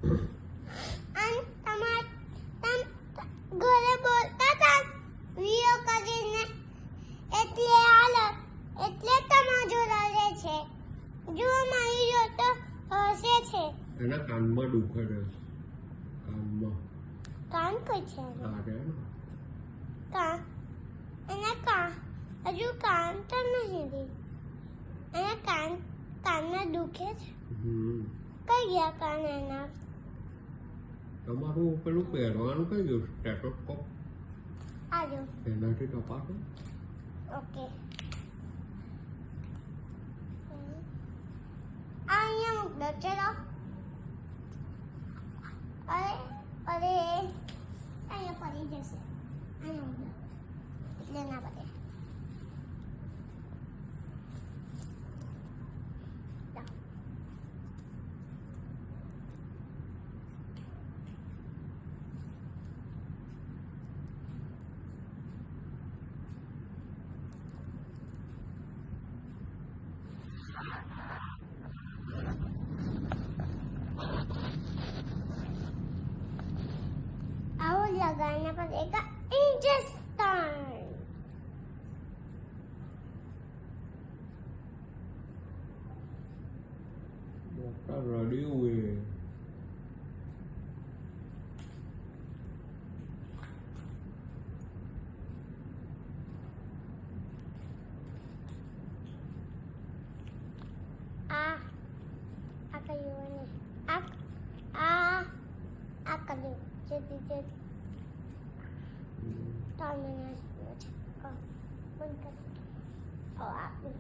અને તમ ઘરે બોલતા હતા વિડિયો કરીને એટલે એટલે તમારો જોડાવે છે જો મારી જોતો હસે છે એના કાનમાં દુખે છે કાનમાં કાન કઈ છે કાન એના હજુ કાન તો નહીં રે એના કાનમાં દુખે છે કઈ ગયા કાન એના તમારું પેલું પહેરવાનું કઈ ગયું સ્ટેટોસ્કોપ આજો એનાથી તપાસો ઓકે અહીંયા મૂક દો ચલો અરે અહીંયા પડી જશે અહીંયા મૂક દો એટલે ના પડે आओ लगाना पड़ेगा इंजेक्शन डॉक्टर रेडी हुए કર્યું જેથી ટર્મિનસ બંધ કરી આપું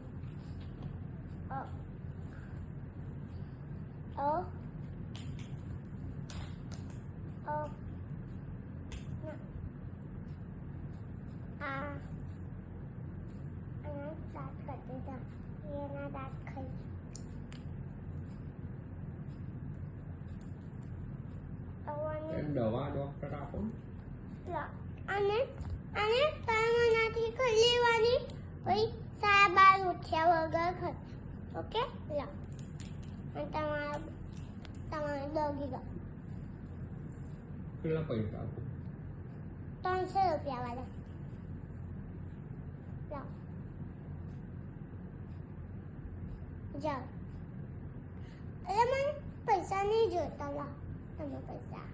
દાંત કરતી હતા એના દાંત ખાઈ દવા ડોક્ટર આપો અને અને તરમનાથી કરી લેવાની પછી સાબાર ઉઠ્યા વગર ખાય ઓકે લો અને તમારે ડોગી ગા કેટલા પૈસા આપો 300 રૂપિયા વાળા લો જાઓ અરે મને પૈસા નહીં જોતા લો તમે પૈસા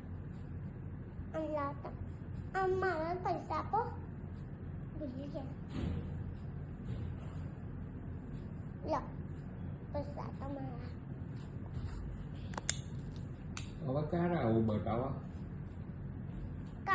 મારા પૈસા આપો ભૂલી ગયા લો પૈસા તમારા હવે ક્યારે આવું બતાવવા